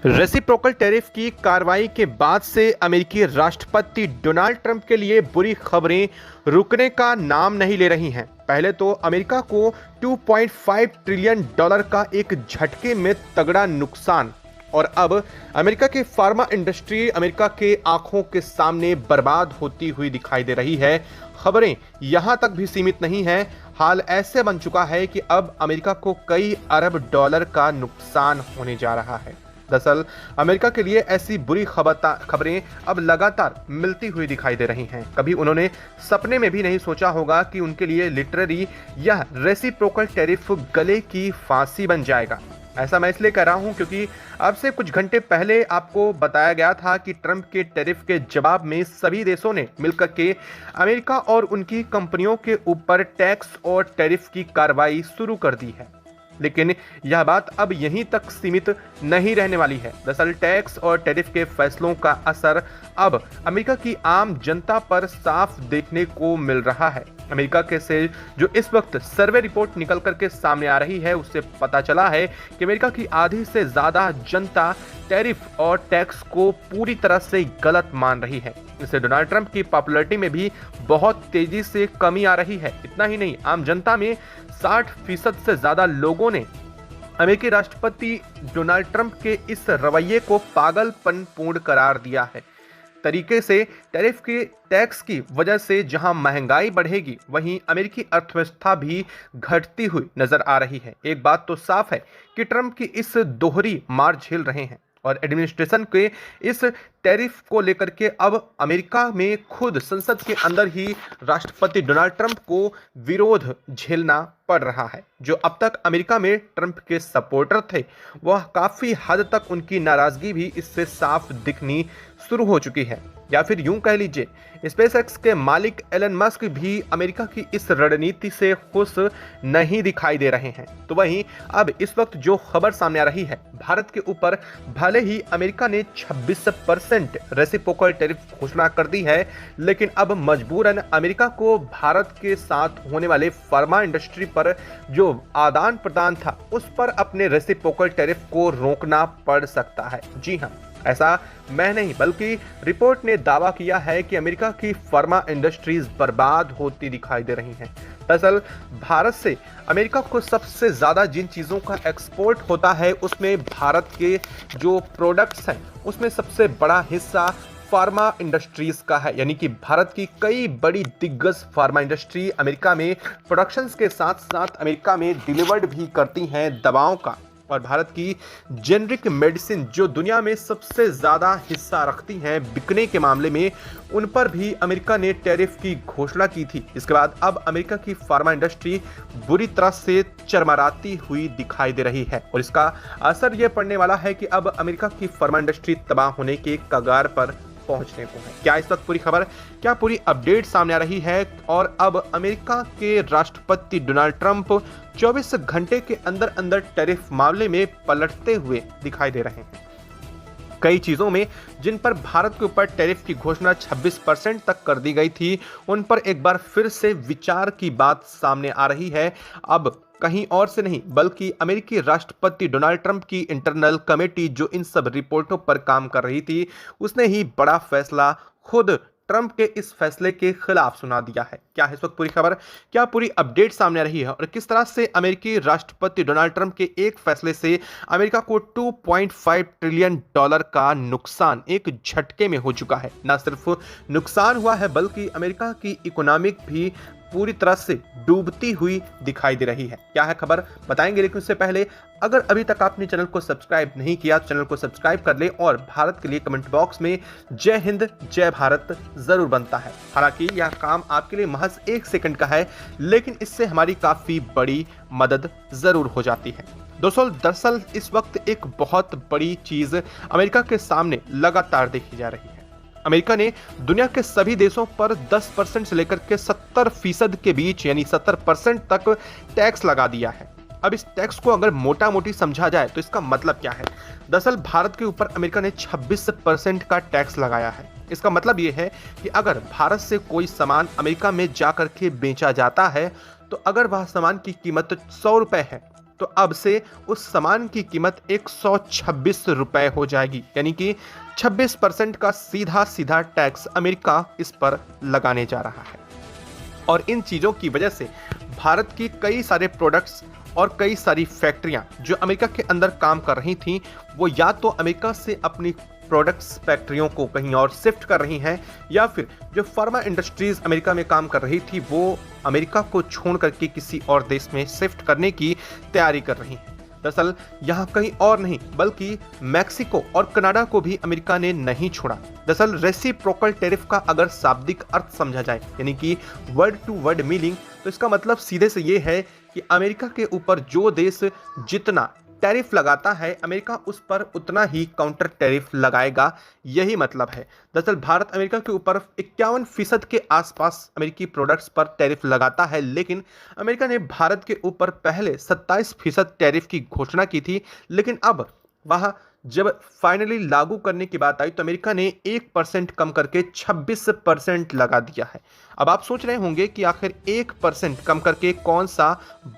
Reciprocal tariff की कार्रवाई के बाद से अमेरिकी राष्ट्रपति डोनाल्ड ट्रंप के लिए बुरी खबरें रुकने का नाम नहीं ले रही हैं। पहले तो अमेरिका को 2.5 ट्रिलियन डॉलर का एक झटके में तगड़ा नुकसान, और अब अमेरिका की फार्मा इंडस्ट्री अमेरिका के आंखों के सामने बर्बाद होती हुई दिखाई दे रही है। खबरें यहां तक भी सीमित नहीं हैं। हाल ऐसे बन चुका है कि अब अमेरिका को कई अरब डॉलर का नुकसान होने जा रहा है। दरअसल अमेरिका के लिए ऐसी बुरी खबरें अब लगातार मिलती हुई दिखाई दे रही हैं। कभी उन्होंने सपने में भी नहीं सोचा होगा कि उनके लिए लिटरली यह रेसिप्रोकल टैरिफ गले की फांसी बन जाएगा। ऐसा मैं इसलिए कह रहा हूं क्योंकि अब से कुछ घंटे पहले आपको बताया गया था कि ट्रंप के टैरिफ के जवाब में सभी देशों ने मिलकर के अमेरिका और उनकी कंपनियों के ऊपर टैक्स और टैरिफ की कार्रवाई शुरू कर दी है। लेकिन यह बात अब यहीं तक सीमित नहीं रहने वाली है। दरअसल टैक्स और टैरिफ के फैसलों का असर अब अमेरिका की आम जनता पर साफ देखने को मिल रहा है। अमेरिका के से जो इस वक्त सर्वे रिपोर्ट निकल करके सामने आ रही है, उससे पता चला है कि अमेरिका की आधी से ज्यादा जनता टैरिफ और टैक्स को पूरी तरह से गलत मान रही है। इससे डोनाल्ड ट्रंप की पॉपुलैरिटी में भी बहुत तेजी से कमी आ रही है। इतना ही नहीं, आम जनता में 60% से ज्यादा लोगों ने अमेरिकी राष्ट्रपति डोनाल्ड ट्रंप के इस रवैये को पागलपन पूर्ण करार दिया है। तरीके से टैरिफ के टैक्स की वजह से जहां महंगाई बढ़ेगी, वहीं अमेरिकी अर्थव्यवस्था भी घटती हुई नजर आ रही है। एक बात तो साफ है कि ट्रंप की इस दोहरी मार झेल रहे हैं और एडमिनिस्ट्रेशन के इस टैरिफ को लेकर के अब अमेरिका में खुद संसद के अंदर ही राष्ट्रपति डोनाल्ड ट्रंप को विरोध झेलना पड़ रहा है। जो अब तक अमेरिका में ट्रंप के सपोर्टर थे, वह काफी हद तक उनकी नाराजगी भी इससे साफ दिखनी शुरू हो चुकी है। या फिर यूं कह लीजिए, स्पेसएक्स के मालिक एलन मस्क भी अमेरिका की इस रणनीति से खुश नहीं दिखाई दे रहे हैं। तो वहीं अब इस वक्त जो खबर सामने आ रही है, भारत के ऊपर भले ही अमेरिका ने 26% रेसिप्रोकल टैरिफ घोषणा कर दी है, लेकिन अब मजबूरन अमेरिका को भारत के साथ होने वाले फार्मा इंडस्ट्री पर जो आदान प्रदान था, उस पर अपने रेसिप्रोकल टैरिफ को रोकना पड़ सकता है। जी हाँ, ऐसा मैं नहीं बल्कि रिपोर्ट ने दावा किया है कि अमेरिका की फार्मा इंडस्ट्रीज बर्बाद होती दिखाई दे रही हैं। दरअसल भारत से अमेरिका को सबसे ज्यादा जिन चीजों का एक्सपोर्ट होता है, उसमें भारत के जो प्रोडक्ट्स हैं, उसमें सबसे बड़ा हिस्सा फार्मा इंडस्ट्रीज का है। यानी कि भारत की कई बड़ी दिग्गज फार्मा इंडस्ट्री अमेरिका में प्रोडक्शंस के साथ साथ अमेरिका में डिलीवर्ड भी करती हैं दवाओं का। और भारत की जेनरिक मेडिसिन जो दुनिया में सबसे ज्यादा हिस्सा रखती हैं बिकने के मामले में, उन पर भी अमेरिका ने टैरिफ की घोषणा की थी। इसके बाद अब अमेरिका की फार्मा इंडस्ट्री बुरी तरह से चरमराती हुई दिखाई दे रही है और इसका असर यह पड़ने वाला है कि अब अमेरिका की फार्मा इंडस्ट्री तबाह होने के कगार पर पहुंचने को है। क्या इस वक्त पूरी खबर, क्या पूरी अपडेट सामने आ रही है और अब अमेरिका के राष्ट्रपति डोनाल्ड ट्रंप 24 घंटे के अंदर अंदर टैरिफ मामले में पलटते हुए दिखाई दे रहे हैं। कई चीजों में जिन पर भारत के ऊपर टैरिफ की घोषणा 26% तक कर दी गई थी, उन पर एक बार फिर से विचार की बात सामने आ रही है। अब कहीं और से नहीं बल्कि अमेरिकी राष्ट्रपति डोनाल्ड ट्रंप की इंटरनल कमेटी जो इन सब रिपोर्टों पर काम कर रही थी, उसने ही बड़ा फैसला खुद ट्रंप के इस फैसले के खिलाफ सुना दिया है। क्या है इस वक्त पूरी खबर, क्या पूरी अपडेट सामने आ रही है और किस तरह से अमेरिकी राष्ट्रपति डोनाल्ड ट्रंप के एक फैसले से अमेरिका को 2.5 ट्रिलियन डॉलर का नुकसान एक झटके में हो चुका है। न सिर्फ नुकसान हुआ है बल्कि अमेरिका की इकोनॉमिक भी पूरी तरह से डूबती हुई दिखाई दे रही है। क्या है खबर बताएंगे, लेकिन उससे पहले अगर अभी तक आपने चैनल को सब्सक्राइब नहीं किया, चैनल को सब्सक्राइब कर ले और भारत के लिए कमेंट बॉक्स में जय हिंद जय भारत जरूर बनता है। हालांकि यह काम आपके लिए महज 1 सेकंड का है, लेकिन इससे हमारी काफी बड़ी मदद जरूर हो जाती है। दोस्तों, दरअसल इस वक्त एक बहुत बड़ी चीज अमेरिका के सामने लगातार देखी जा रही है। अमेरिका ने दुनिया के सभी देशों पर 10% से लेकर के 70% के बीच यानी 70% तक टैक्स लगा दिया है। अब इस टैक्स को अगर मोटा मोटी समझा जाए तो इसका मतलब क्या है? दरअसल भारत के ऊपर अमेरिका ने 26% का टैक्स लगाया है। इसका मतलब यह है कि अगर भारत से कोई सामान अमेरिका में जाकर के बेचा जाता है, तो अगर वह सामान की कीमत 100 रुपए है, तो अब से उस सामान की कीमत 126 रुपए हो जाएगी, यानी कि 26% का सीधा सीधा टैक्स अमेरिका इस पर लगाने जा रहा है। और इन चीज़ों की वजह से भारत की कई सारे प्रोडक्ट्स और कई सारी फैक्ट्रियां जो अमेरिका के अंदर काम कर रही थीं, वो या तो अमेरिका से अपनी प्रोडक्ट्स फैक्ट्रियों को कहीं और शिफ्ट कर रही हैं, या फिर जो फार्मा इंडस्ट्रीज अमेरिका में काम कर रही थी वो अमेरिका को छोड़ करके किसी और देश में शिफ्ट करने की तैयारी कर रही हैं। दरअसल यहाँ कहीं और नहीं बल्कि मैक्सिको और कनाडा को भी अमेरिका ने नहीं छोड़ा। दरअसल रेसिप्रोकल टैरिफ का अगर शाब्दिक अर्थ समझा जाए, यानी कि वर्ड टू वर्ड मीनिंग, तो इसका मतलब सीधे से ये है कि अमेरिका के ऊपर जो देश जितना टैरिफ लगाता है, अमेरिका उस पर उतना ही काउंटर टैरिफ लगाएगा, यही मतलब है। दरअसल भारत अमेरिका के ऊपर 51% के आसपास अमेरिकी प्रोडक्ट्स पर टैरिफ लगाता है, लेकिन अमेरिका ने भारत के ऊपर पहले 27% टैरिफ की घोषणा की थी, लेकिन अब वहां जब फाइनली लागू करने की बात आई तो अमेरिका ने 1% कम करके 26% लगा दिया है। अब आप सोच रहे होंगे कि आखिर 1% कम करके कौन सा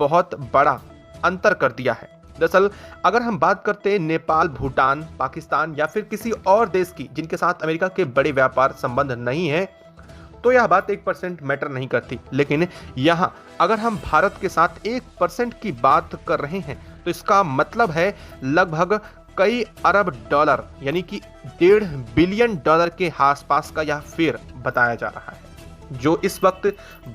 बहुत बड़ा अंतर कर दिया है। दरअसल अगर हम बात करते हैं नेपाल, भूटान, पाकिस्तान या फिर किसी और देश की जिनके साथ अमेरिका के बड़े व्यापार संबंध नहीं है, तो यह बात 1% मैटर नहीं करती। लेकिन यहां अगर हम भारत के साथ 1% की बात कर रहे हैं तो इसका मतलब है लगभग कई अरब डॉलर, यानी कि $1.5 बिलियन के आसपास का यह फेर बताया जा रहा है। जो इस वक्त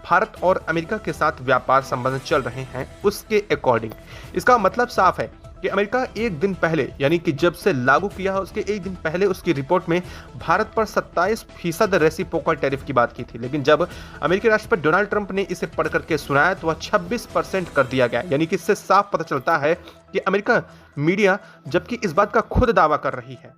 भारत और अमेरिका के साथ व्यापार संबंध चल रहे हैं उसके अकॉर्डिंग इसका मतलब साफ है कि अमेरिका एक दिन पहले, यानी कि जब से लागू किया है उसके एक दिन पहले उसकी रिपोर्ट में भारत पर 27% रेसिप्रोकल टैरिफ की बात की थी, लेकिन जब अमेरिकी राष्ट्रपति डोनाल्ड ट्रंप ने इसे पढ़ करके सुनाया तो वह 26% कर दिया गया। यानी कि इससे साफ पता चलता है कि अमेरिका मीडिया जबकि इस बात का खुद दावा कर रही है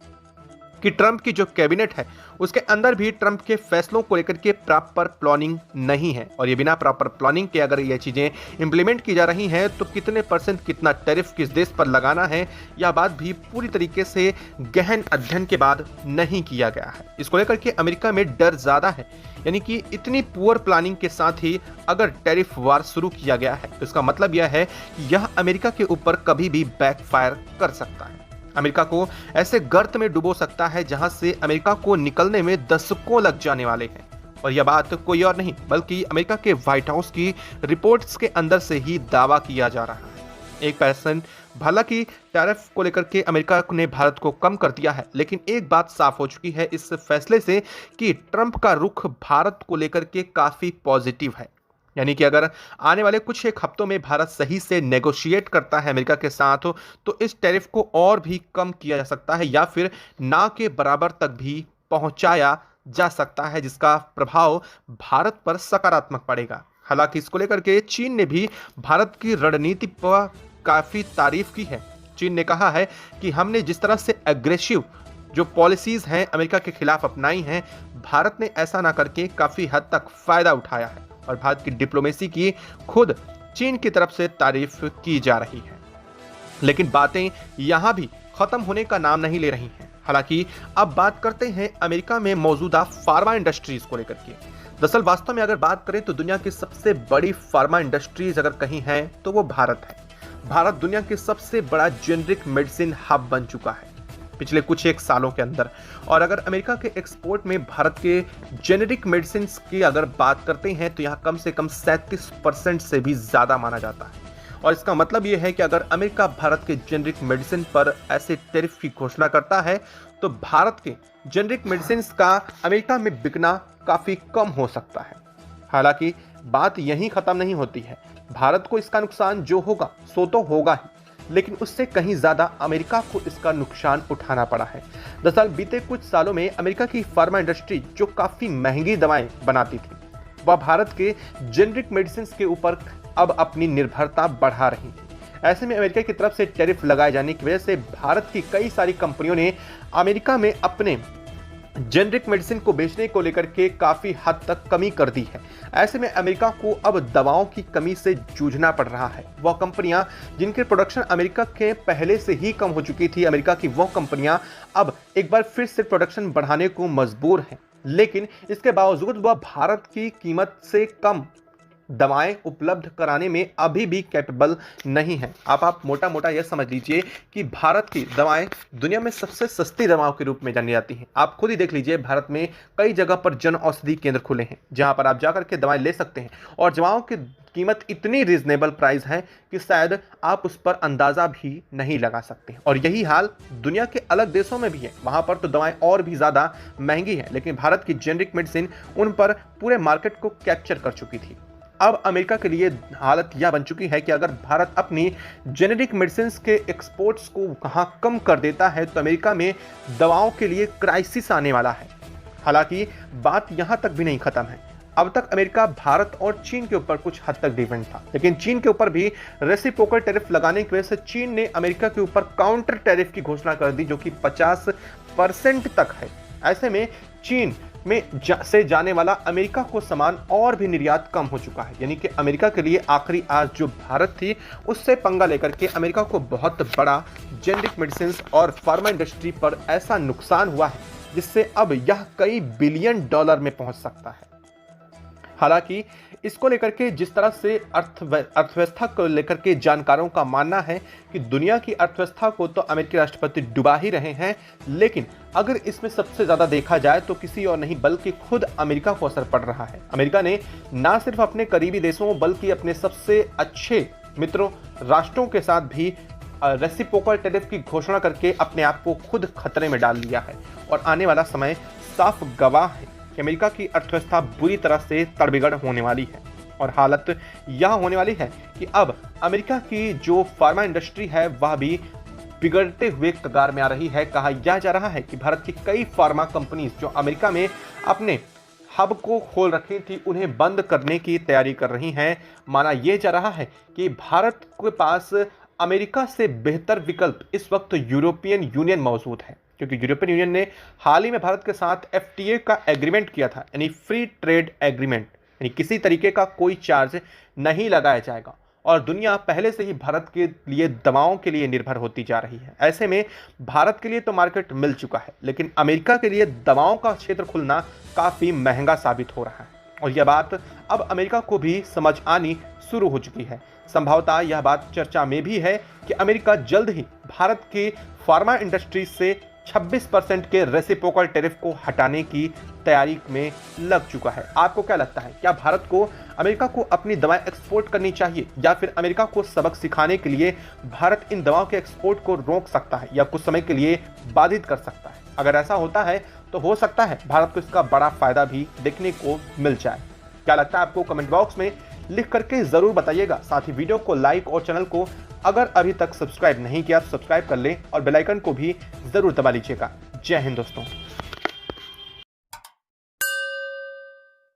कि ट्रंप की जो कैबिनेट है उसके अंदर भी ट्रंप के फैसलों को लेकर के प्रॉपर प्लानिंग नहीं है, और ये बिना प्रॉपर प्लानिंग के अगर ये चीजें इंप्लीमेंट की जा रही हैं तो कितने % कितना टैरिफ किस देश पर लगाना है, यह बात भी पूरी तरीके से गहन अध्ययन के बाद नहीं किया गया है। इसको लेकर के अमेरिका में डर ज्यादा है, यानी कि इतनी पुअर प्लानिंग के साथ ही अगर टैरिफ वार शुरू किया गया है तो इसका मतलब यह है कि यह अमेरिका के ऊपर कभी भी बैकफायर कर सकता है। अमेरिका को ऐसे गर्त में डुबो सकता है जहां से अमेरिका को निकलने में दशकों लग जाने वाले हैं। और यह बात कोई और नहीं बल्कि अमेरिका के व्हाइट हाउस की रिपोर्ट्स के अंदर से ही दावा किया जा रहा है। 1% हालांकि टैरिफ को लेकर के अमेरिका ने भारत को कम कर दिया है, लेकिन एक बात साफ हो चुकी है इस फैसले से कि ट्रंप का रुख भारत को लेकर के काफी पॉजिटिव है। यानी कि अगर आने वाले कुछ एक हफ्तों में भारत सही से नेगोशिएट करता है अमेरिका के साथ तो इस टैरिफ को और भी कम किया जा सकता है या फिर ना के बराबर तक भी पहुंचाया जा सकता है, जिसका प्रभाव भारत पर सकारात्मक पड़ेगा। हालांकि इसको लेकर के चीन ने भी भारत की रणनीति पर काफी तारीफ की है। चीन ने कहा है कि हमने जिस तरह से एग्रेसिव जो पॉलिसीज हैं अमेरिका के खिलाफ अपनाई हैं, भारत ने ऐसा ना करके काफी हद तक फायदा उठाया है और भारत की डिप्लोमेसी की खुद चीन की तरफ से तारीफ की जा रही है। लेकिन बातें यहां भी खत्म होने का नाम नहीं ले रही हैं। हालांकि अब बात करते हैं अमेरिका में मौजूदा फार्मा इंडस्ट्रीज को लेकर के। दरअसल वास्तव में अगर बात करें तो दुनिया की सबसे बड़ी फार्मा इंडस्ट्रीज अगर कहीं है तो वो भारत है। भारत दुनिया के सबसे बड़ा जेनरिक मेडिसिन हब बन चुका है पिछले कुछ एक सालों के अंदर। और अगर अमेरिका के एक्सपोर्ट में भारत के जेनेरिक मेडिसिन की अगर बात करते हैं तो यहाँ कम से कम 37% से भी ज़्यादा माना जाता है। और इसका मतलब ये है कि अगर अमेरिका भारत के जेनेरिक मेडिसिन पर ऐसे टैरिफ की घोषणा करता है तो भारत के जेनेरिक मेडिसिन का अमेरिका में बिकना काफ़ी कम हो सकता है। हालांकि बात यहीं ख़त्म नहीं होती है। भारत को इसका नुकसान जो होगा सो तो होगा ही, लेकिन उससे कहीं ज्यादा अमेरिका को इसका नुकसान उठाना पड़ा है। दरअसल बीते कुछ सालों में अमेरिका की फार्मा इंडस्ट्री जो काफी महंगी दवाएं बनाती थी, वह भारत के जेनरिक मेडिसिन के ऊपर अब अपनी निर्भरता बढ़ा रही है। ऐसे में अमेरिका की तरफ से टैरिफ लगाए जाने की वजह से भारत की कई सारी कंपनियों ने अमेरिका में अपने जेनरिक मेडिसिन को बेचने को लेकर के काफी हद तक कमी कर दी है। ऐसे में अमेरिका को अब दवाओं की कमी से जूझना पड़ रहा है। वह कंपनियां जिनके प्रोडक्शन अमेरिका के पहले से ही कम हो चुकी थी, अमेरिका की वह कंपनियां अब एक बार फिर से प्रोडक्शन बढ़ाने को मजबूर हैं, लेकिन इसके बावजूद वह भारत की कीमत से कम दवाएं उपलब्ध कराने में अभी भी कैपेबल नहीं है। आप मोटा मोटा यह समझ लीजिए कि भारत की दवाएं दुनिया में सबसे सस्ती दवाओं के रूप में जानी जाती हैं। आप खुद ही देख लीजिए, भारत में कई जगह पर जन औषधि केंद्र खुले हैं जहां पर आप जाकर के दवाएं ले सकते हैं और दवाओं की कीमत इतनी रीजनेबल प्राइस है कि शायद आप उस पर अंदाजा भी नहीं लगा सकते। और यही हाल दुनिया के अलग देशों में भी है, वहां पर तो दवाएं और भी ज्यादा महंगी हैं, लेकिन भारत की जेनरिक मेडिसिन उन पर पूरे मार्केट को कैप्चर कर चुकी थी। अब अमेरिका के लिए हालत यह बन चुकी है कि अगर भारत अपनी जेनेरिक मेडिसिन के एक्सपोर्ट्स को कहाँ कम कर देता है तो अमेरिका में दवाओं के लिए क्राइसिस आने वाला है। हालांकि बात यहां तक भी नहीं खत्म है। अब तक अमेरिका भारत और चीन के ऊपर कुछ हद तक डिपेंड था, लेकिन चीन के ऊपर भी रेसिप्रोकल टैरिफ लगाने की वजह से चीन ने अमेरिका के ऊपर काउंटर टैरिफ की घोषणा कर दी, जो कि 50% तक है। ऐसे में चीन में से जाने वाला अमेरिका को सामान और भी निर्यात कम हो चुका है। यानी कि अमेरिका के लिए आखिरी आज जो भारत थी उससे पंगा लेकर के अमेरिका को बहुत बड़ा जेनेरिक मेडिसिन और फार्मा इंडस्ट्री पर ऐसा नुकसान हुआ है जिससे अब यह कई बिलियन डॉलर में पहुंच सकता है। हालांकि इसको लेकर के जिस तरह से अर्थव्यवस्था को लेकर के जानकारों का मानना है कि दुनिया की अर्थव्यवस्था को तो अमेरिकी राष्ट्रपति डुबा ही रहे हैं, लेकिन अगर इसमें सबसे ज्यादा देखा जाए तो किसी और नहीं बल्कि खुद अमेरिका को असर पड़ रहा है। अमेरिका ने ना सिर्फ अपने करीबी देशों बल्कि अपने सबसे अच्छे मित्रों राष्ट्रों के साथ भी रेसिप्रोकल टैरिफ की घोषणा करके अपने आप को खुद खतरे में डाल लिया है। और आने वाला समय साफ गवाह है कि अमेरिका की अर्थव्यवस्था बुरी तरह से तड़बिगड़ होने वाली है। और हालत यह होने वाली है कि अब अमेरिका की जो फार्मा इंडस्ट्री है वह भी बिगड़ते हुए कगार में आ रही है। कहा यह जा रहा है कि भारत की कई फार्मा कंपनीज जो अमेरिका में अपने हब को खोल रखी थी उन्हें बंद करने की तैयारी कर रही हैं। माना यह जा रहा है कि भारत के पास अमेरिका से बेहतर विकल्प इस वक्त यूरोपियन यूनियन मौजूद है, क्योंकि यूरोपियन यूनियन ने हाल ही में भारत के साथ FTA का एग्रीमेंट किया था, यानी फ्री ट्रेड एग्रीमेंट, यानी किसी तरीके का कोई चार्ज नहीं लगाया जाएगा। और दुनिया पहले से ही भारत के लिए दवाओं के लिए निर्भर होती जा रही है। ऐसे में भारत के लिए तो मार्केट मिल चुका है, लेकिन अमेरिका के लिए दवाओं का क्षेत्र खुलना काफ़ी महंगा साबित हो रहा है। और यह बात अब अमेरिका को भी समझ आनी शुरू हो चुकी है। संभवतः यह बात चर्चा में भी है कि अमेरिका जल्द ही भारत की फार्मा इंडस्ट्री से 26% के रेसिप्रोकल टैरिफ को हटाने की तैयारी में लग चुका है। आपको क्या लगता है, क्या भारत को अमेरिका को अपनी दवाएं एक्सपोर्ट करनी चाहिए या फिर अमेरिका को सबक सिखाने के लिए भारत इन दवाओं के एक्सपोर्ट को रोक सकता है या कुछ समय के लिए बाधित कर सकता है? अगर ऐसा होता है तो हो सकता है भारत को इसका बड़ा फायदा भी देखने को मिल जाए। क्या लगता है आपको? कमेंट बॉक्स में लिख करके जरूर बताइएगा। साथ ही वीडियो को लाइक और चैनल को अगर अभी तक सब्सक्राइब नहीं किया तो सब्सक्राइब कर लें और बेल आइकन को भी जरूर दबा लीजिएगा। जय हिंद दोस्तों।